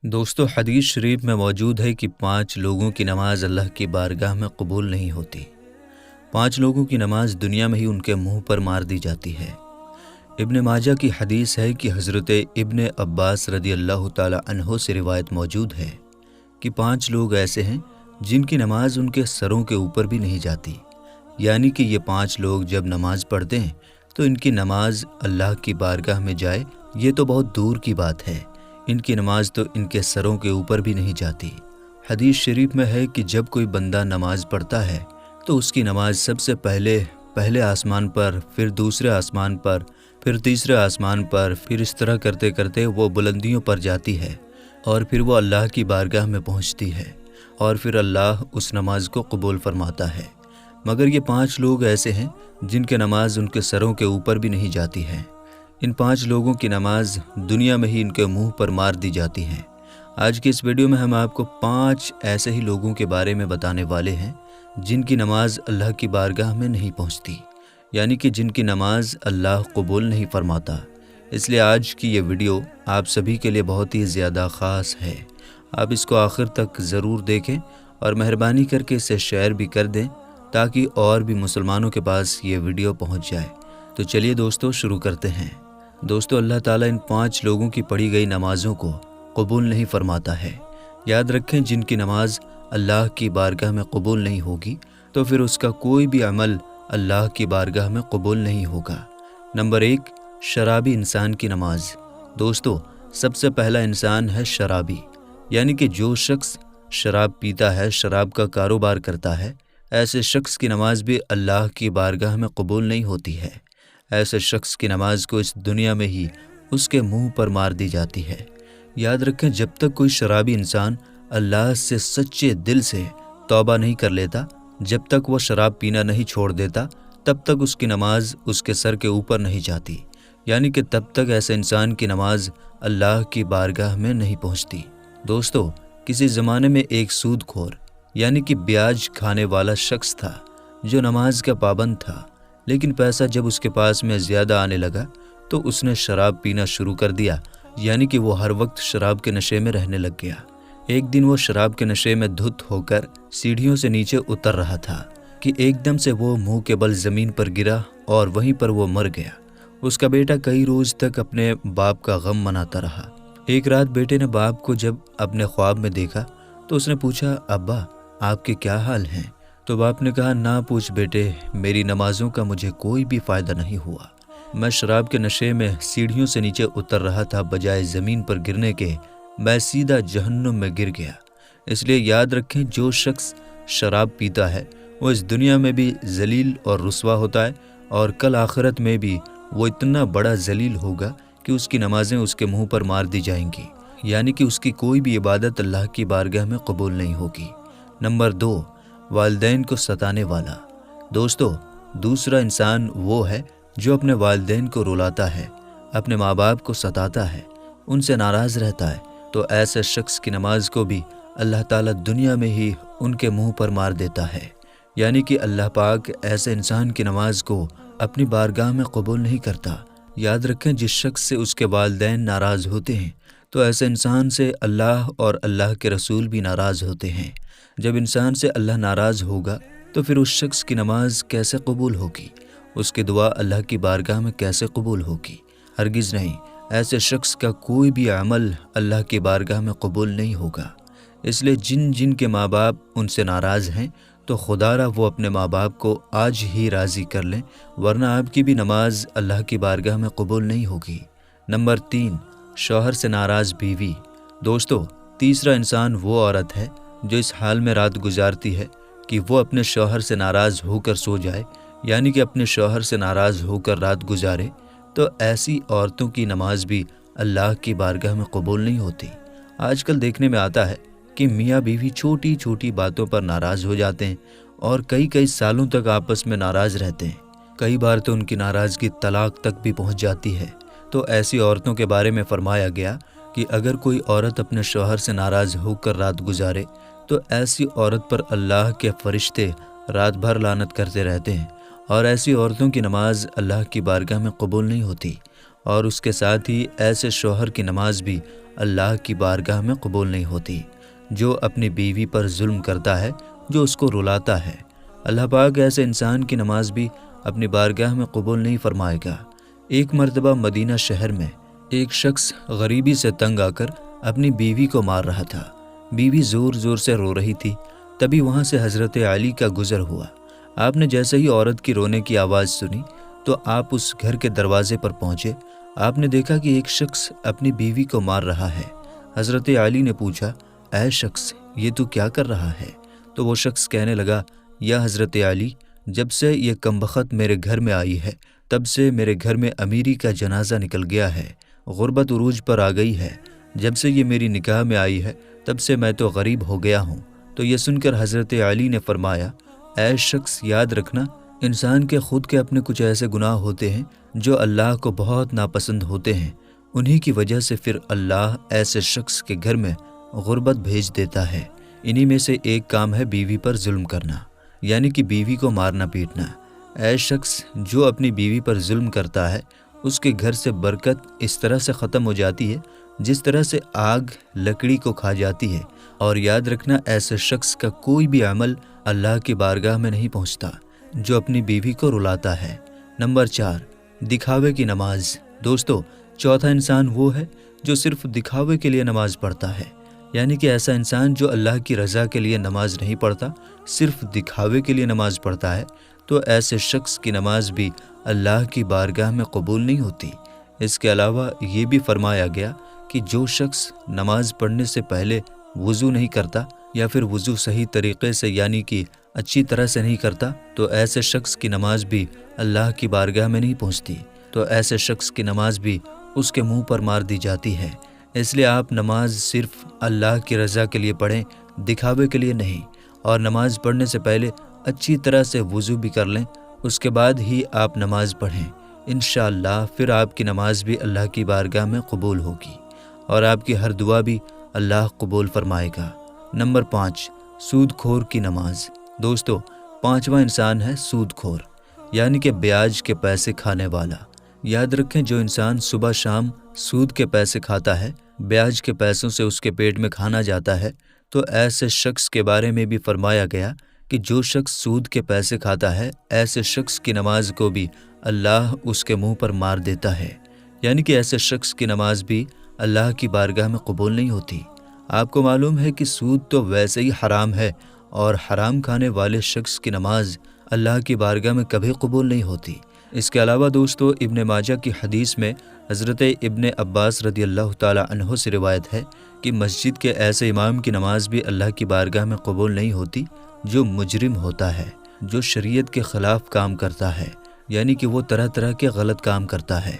دوستو حدیث شریف میں موجود ہے کہ 5 لوگوں کی نماز اللہ کی بارگاہ میں قبول نہیں ہوتی۔ 5 لوگوں کی نماز دنیا میں ہی ان کے منہ پر مار دی جاتی ہے۔ ابن ماجہ کی حدیث ہے کہ حضرت ابن عباس رضی اللہ تعالی عنہ سے روایت موجود ہے کہ 5 لوگ ایسے ہیں جن کی نماز ان کے سروں کے اوپر بھی نہیں جاتی، یعنی کہ یہ 5 لوگ جب نماز پڑھتے ہیں تو ان کی نماز اللہ کی بارگاہ میں جائے یہ تو بہت دور کی بات ہے، ان کی نماز تو ان کے سروں کے اوپر بھی نہیں جاتی۔ حدیث شریف میں ہے کہ جب کوئی بندہ نماز پڑھتا ہے تو اس کی نماز سب سے پہلے آسمان پر، پھر دوسرے آسمان پر، پھر تیسرے آسمان پر، پھر اس طرح کرتے کرتے وہ بلندیوں پر جاتی ہے اور پھر وہ اللہ کی بارگاہ میں پہنچتی ہے اور پھر اللہ اس نماز کو قبول فرماتا ہے۔ مگر یہ 5 لوگ ایسے ہیں جن کی نماز ان کے سروں کے اوپر بھی نہیں جاتی ہے۔ ان 5 لوگوں کی نماز دنیا میں ہی ان کے منہ پر مار دی جاتی ہے۔ آج کی اس ویڈیو میں ہم آپ کو 5 ایسے ہی لوگوں کے بارے میں بتانے والے ہیں جن کی نماز اللہ کی بارگاہ میں نہیں پہنچتی، یعنی کہ جن کی نماز اللہ قبول نہیں فرماتا۔ اس لیے آج کی یہ ویڈیو آپ سبھی کے لیے بہت ہی زیادہ خاص ہے۔ آپ اس کو آخر تک ضرور دیکھیں اور مہربانی کر کے اسے شیئر بھی کر دیں تاکہ اور بھی مسلمانوں کے پاس یہ ویڈیو پہنچ جائے۔ تو چلیے دوستو شروع کرتے ہیں۔ دوستو اللہ تعالیٰ ان 5 لوگوں کی پڑھی گئی نمازوں کو قبول نہیں فرماتا ہے۔ یاد رکھیں جن کی نماز اللہ کی بارگاہ میں قبول نہیں ہوگی تو پھر اس کا کوئی بھی عمل اللہ کی بارگاہ میں قبول نہیں ہوگا۔ نمبر 1، شرابی انسان کی نماز۔ دوستو سب سے پہلا انسان ہے شرابی، یعنی کہ جو شخص شراب پیتا ہے، شراب کا کاروبار کرتا ہے، ایسے شخص کی نماز بھی اللہ کی بارگاہ میں قبول نہیں ہوتی ہے۔ ایسے شخص کی نماز کو اس دنیا میں ہی اس کے منہ پر مار دی جاتی ہے۔ یاد رکھیں جب تک کوئی شرابی انسان اللہ سے سچے دل سے توبہ نہیں کر لیتا، جب تک وہ شراب پینا نہیں چھوڑ دیتا، تب تک اس کی نماز اس کے سر کے اوپر نہیں جاتی، یعنی کہ تب تک ایسے انسان کی نماز اللہ کی بارگاہ میں نہیں پہنچتی۔ دوستو کسی زمانے میں ایک سود خور یعنی کہ بیاج کھانے والا شخص تھا جو نماز کا پابند تھا، لیکن پیسہ جب اس کے پاس میں زیادہ آنے لگا تو اس نے شراب پینا شروع کر دیا، یعنی کہ وہ ہر وقت شراب کے نشے میں رہنے لگ گیا۔ ایک دن وہ شراب کے نشے میں دھت ہو کر سیڑھیوں سے نیچے اتر رہا تھا کہ ایک دم سے وہ منہ کے بل زمین پر گرا اور وہیں پر وہ مر گیا۔ اس کا بیٹا کئی روز تک اپنے باپ کا غم مناتا رہا۔ ایک رات بیٹے نے باپ کو جب اپنے خواب میں دیکھا تو اس نے پوچھا، ابا آپ کے کیا حال ہیں؟ تو باپ نے کہا، نہ پوچھ بیٹے، میری نمازوں کا مجھے کوئی بھی فائدہ نہیں ہوا۔ میں شراب کے نشے میں سیڑھیوں سے نیچے اتر رہا تھا، بجائے زمین پر گرنے کے میں سیدھا جہنم میں گر گیا۔ اس لیے یاد رکھیں جو شخص شراب پیتا ہے وہ اس دنیا میں بھی ذلیل اور رسوا ہوتا ہے اور کل آخرت میں بھی وہ اتنا بڑا ذلیل ہوگا کہ اس کی نمازیں اس کے منہ پر مار دی جائیں گی، یعنی کہ اس کی کوئی بھی عبادت اللہ کی بارگاہ میں قبول نہیں ہوگی۔ نمبر 2، والدین کو ستانے والا۔ دوستو دوسرا انسان وہ ہے جو اپنے والدین کو رلاتا ہے، اپنے ماں باپ کو ستاتا ہے، ان سے ناراض رہتا ہے، تو ایسے شخص کی نماز کو بھی اللہ تعالیٰ دنیا میں ہی ان کے منہ پر مار دیتا ہے، یعنی کہ اللہ پاک ایسے انسان کی نماز کو اپنی بارگاہ میں قبول نہیں کرتا۔ یاد رکھیں جس شخص سے اس کے والدین ناراض ہوتے ہیں تو ایسے انسان سے اللہ اور اللہ کے رسول بھی ناراض ہوتے ہیں۔ جب انسان سے اللہ ناراض ہوگا تو پھر اس شخص کی نماز کیسے قبول ہوگی؟ اس کی دعا اللہ کی بارگاہ میں کیسے قبول ہوگی؟ ہرگز نہیں۔ ایسے شخص کا کوئی بھی عمل اللہ کی بارگاہ میں قبول نہیں ہوگا۔ اس لیے جن کے ماں باپ ان سے ناراض ہیں تو خدا را وہ اپنے ماں باپ کو آج ہی راضی کر لیں، ورنہ آپ کی بھی نماز اللہ کی بارگاہ میں قبول نہیں ہوگی۔ نمبر 3، شوہر سے ناراض بیوی۔ دوستو تیسرا انسان وہ عورت ہے جو اس حال میں رات گزارتی ہے کہ وہ اپنے شوہر سے ناراض ہو کر سو جائے، یعنی کہ اپنے شوہر سے ناراض ہو کر رات گزارے، تو ایسی عورتوں کی نماز بھی اللہ کی بارگاہ میں قبول نہیں ہوتی۔ آج کل دیکھنے میں آتا ہے کہ میاں بیوی چھوٹی چھوٹی باتوں پر ناراض ہو جاتے ہیں اور کئی سالوں تک آپس میں ناراض رہتے ہیں۔ کئی بار تو ان کی ناراضگی طلاق تک بھی پہنچ جاتی ہے۔ تو ایسی عورتوں کے بارے میں فرمایا گیا کہ اگر کوئی عورت اپنے شوہر سے ناراض ہو کر رات گزارے تو ایسی عورت پر اللہ کے فرشتے رات بھر لعنت کرتے رہتے ہیں، اور ایسی عورتوں کی نماز اللہ کی بارگاہ میں قبول نہیں ہوتی۔ اور اس کے ساتھ ہی ایسے شوہر کی نماز بھی اللہ کی بارگاہ میں قبول نہیں ہوتی جو اپنی بیوی پر ظلم کرتا ہے، جو اس کو رلاتا ہے۔ اللہ پاک ایسے انسان کی نماز بھی اپنی بارگاہ میں قبول نہیں فرمائے گا۔ ایک مرتبہ مدینہ شہر میں ایک شخص غریبی سے تنگ آ کر اپنی بیوی کو مار رہا تھا۔ بیوی زور زور سے رو رہی تھی۔ تبھی وہاں سے حضرت علی کا گزر ہوا۔ آپ نے جیسے ہی عورت کی رونے کی آواز سنی تو آپ اس گھر کے دروازے پر پہنچے۔ آپ نے دیکھا کہ ایک شخص اپنی بیوی کو مار رہا ہے۔ حضرت علی نے پوچھا، اے شخص، یہ تو کیا کر رہا ہے؟ تو وہ شخص کہنے لگا، یا حضرت علی، جب سے یہ کمبخت میرے گھر میں آئی ہے تب سے میرے گھر میں امیری کا جنازہ نکل گیا ہے، غربت عروج پر آ گئی ہے۔ جب سے یہ میری نکاح میں آئی ہے تب سے میں تو غریب ہو گیا ہوں۔ تو یہ سن کر حضرت علی نے فرمایا، اے شخص، یاد رکھنا، انسان کے خود کے اپنے کچھ ایسے گناہ ہوتے ہیں جو اللہ کو بہت ناپسند ہوتے ہیں، انہی کی وجہ سے پھر اللہ ایسے شخص کے گھر میں غربت بھیج دیتا ہے۔ انہی میں سے ایک کام ہے بیوی پر ظلم کرنا، یعنی کہ بیوی کو مارنا پیٹنا۔ اے شخص، جو اپنی بیوی پر ظلم کرتا ہے اس کے گھر سے برکت اس طرح سے ختم ہو جاتی ہے جس طرح سے آگ لکڑی کو کھا جاتی ہے۔ اور یاد رکھنا، ایسے شخص کا کوئی بھی عمل اللہ کی بارگاہ میں نہیں پہنچتا جو اپنی بیوی کو رلاتا ہے۔ نمبر 4، دکھاوے کی نماز۔ دوستو، چوتھا انسان وہ ہے جو صرف دکھاوے کے لیے نماز پڑھتا ہے، یعنی کہ ایسا انسان جو اللہ کی رضا کے لیے نماز نہیں پڑھتا، صرف دکھاوے کے لیے نماز پڑھتا ہے، تو ایسے شخص کی نماز بھی اللہ کی بارگاہ میں قبول نہیں ہوتی۔ اس کے علاوہ یہ بھی فرمایا گیا کہ جو شخص نماز پڑھنے سے پہلے وضو نہیں کرتا یا پھر وضو صحیح طریقے سے یعنی کہ اچھی طرح سے نہیں کرتا تو ایسے شخص کی نماز بھی اللہ کی بارگاہ میں نہیں پہنچتی، تو ایسے شخص کی نماز بھی اس کے منہ پر مار دی جاتی ہے۔ اس لیے آپ نماز صرف اللہ کی رضا کے لیے پڑھیں، دکھاوے کے لیے نہیں، اور نماز پڑھنے سے پہلے اچھی طرح سے وضو بھی کر لیں، اس کے بعد ہی آپ نماز پڑھیں۔ انشاءاللہ پھر آپ کی نماز بھی اللہ کی بارگاہ میں قبول ہوگی اور آپ کی ہر دعا بھی اللہ قبول فرمائے گا۔ نمبر 5، سود خور کی نماز۔ دوستو، پانچواں انسان ہے سود خور، یعنی کہ بیاج کے پیسے کھانے والا۔ یاد رکھیں، جو انسان صبح شام سود کے پیسے کھاتا ہے، بیاج کے پیسوں سے اس کے پیٹ میں کھانا جاتا ہے، تو ایسے شخص کے بارے میں بھی فرمایا گیا کہ جو شخص سود کے پیسے کھاتا ہے، ایسے شخص کی نماز کو بھی اللہ اس کے منہ پر مار دیتا ہے، یعنی کہ ایسے شخص کی نماز بھی اللہ کی بارگاہ میں قبول نہیں ہوتی۔ آپ کو معلوم ہے کہ سود تو ویسے ہی حرام ہے، اور حرام کھانے والے شخص کی نماز اللہ کی بارگاہ میں کبھی قبول نہیں ہوتی۔ اس کے علاوہ دوستو، ابن ماجہ کی حدیث میں حضرت ابن عباس رضی اللہ تعالی عنہ سے روایت ہے کہ مسجد کے ایسے امام کی نماز بھی اللہ کی بارگاہ میں قبول نہیں ہوتی جو مجرم ہوتا ہے، جو شریعت کے خلاف کام کرتا ہے، یعنی کہ وہ طرح طرح کے غلط کام کرتا ہے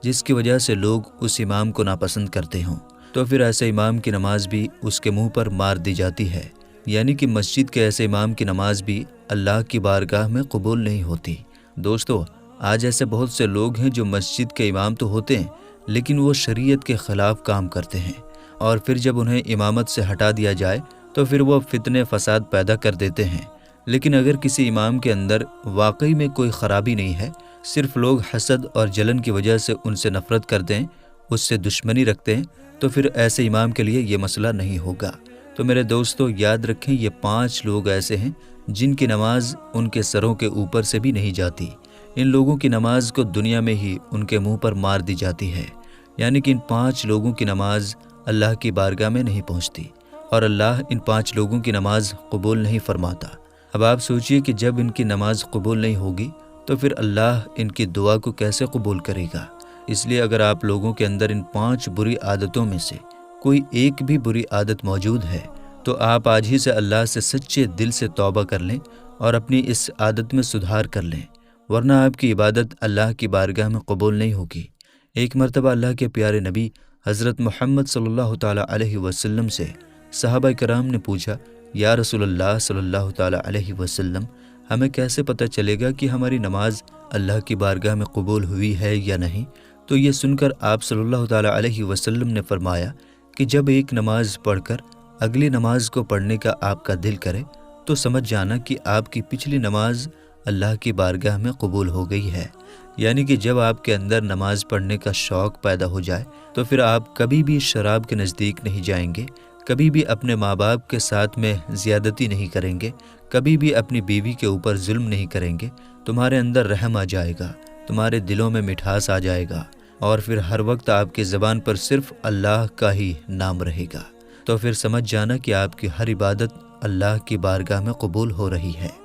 جس کی وجہ سے لوگ اس امام کو ناپسند کرتے ہوں، تو پھر ایسے امام کی نماز بھی اس کے منہ پر مار دی جاتی ہے، یعنی کہ مسجد کے ایسے امام کی نماز بھی اللہ کی بارگاہ میں قبول نہیں ہوتی۔ دوستو، آج ایسے بہت سے لوگ ہیں جو مسجد کے امام تو ہوتے ہیں لیکن وہ شریعت کے خلاف کام کرتے ہیں، اور پھر جب انہیں امامت سے ہٹا دیا جائے تو پھر وہ فتنے فساد پیدا کر دیتے ہیں۔ لیکن اگر کسی امام کے اندر واقعی میں کوئی خرابی نہیں ہے، صرف لوگ حسد اور جلن کی وجہ سے ان سے نفرت کرتے ہیں، اس سے دشمنی رکھتے ہیں، تو پھر ایسے امام کے لیے یہ مسئلہ نہیں ہوگا۔ تو میرے دوستو، یاد رکھیں، یہ 5 لوگ ایسے ہیں جن کی نماز ان کے سروں کے اوپر سے بھی نہیں جاتی۔ ان لوگوں کی نماز کو دنیا میں ہی ان کے منہ پر مار دی جاتی ہے، یعنی کہ ان 5 لوگوں کی نماز اللہ کی بارگاہ میں نہیں پہنچتی، اور اللہ ان 5 لوگوں کی نماز قبول نہیں فرماتا۔ اب آپ سوچئے کہ جب ان کی نماز قبول نہیں ہوگی تو پھر اللہ ان کی دعا کو کیسے قبول کرے گا؟ اس لیے اگر آپ لوگوں کے اندر ان 5 بری عادتوں میں سے کوئی ایک بھی بری عادت موجود ہے تو آپ آج ہی سے اللہ سے سچے دل سے توبہ کر لیں اور اپنی اس عادت میں سدھار کر لیں، ورنہ آپ کی عبادت اللہ کی بارگاہ میں قبول نہیں ہوگی۔ ایک مرتبہ اللہ کے پیارے نبی حضرت محمد صلی اللہ تعالیٰ علیہ وسلم سے صحابہ کرام نے پوچھا، یا رسول اللہ صلی اللہ تعالیٰ علیہ وسلم، ہمیں کیسے پتہ چلے گا کہ ہماری نماز اللہ کی بارگاہ میں قبول ہوئی ہے یا نہیں؟ تو یہ سن کر آپ صلی اللہ تعالیٰ علیہ وسلم نے فرمایا کہ جب ایک نماز پڑھ کر اگلی نماز کو پڑھنے کا آپ کا دل کرے تو سمجھ جانا کہ آپ کی پچھلی نماز اللہ کی بارگاہ میں قبول ہو گئی ہے۔ یعنی کہ جب آپ کے اندر نماز پڑھنے کا شوق پیدا ہو جائے تو پھر آپ کبھی بھی شراب کے نزدیک نہیں جائیں گے، کبھی بھی اپنے ماں باپ کے ساتھ میں زیادتی نہیں کریں گے، کبھی بھی اپنی بیوی کے اوپر ظلم نہیں کریں گے۔ تمہارے اندر رحم آ جائے گا، تمہارے دلوں میں مٹھاس آ جائے گا، اور پھر ہر وقت آپ کی زبان پر صرف اللہ کا ہی نام رہے گا۔ تو پھر سمجھ جانا کہ آپ کی ہر عبادت اللہ کی بارگاہ میں قبول ہو رہی ہے۔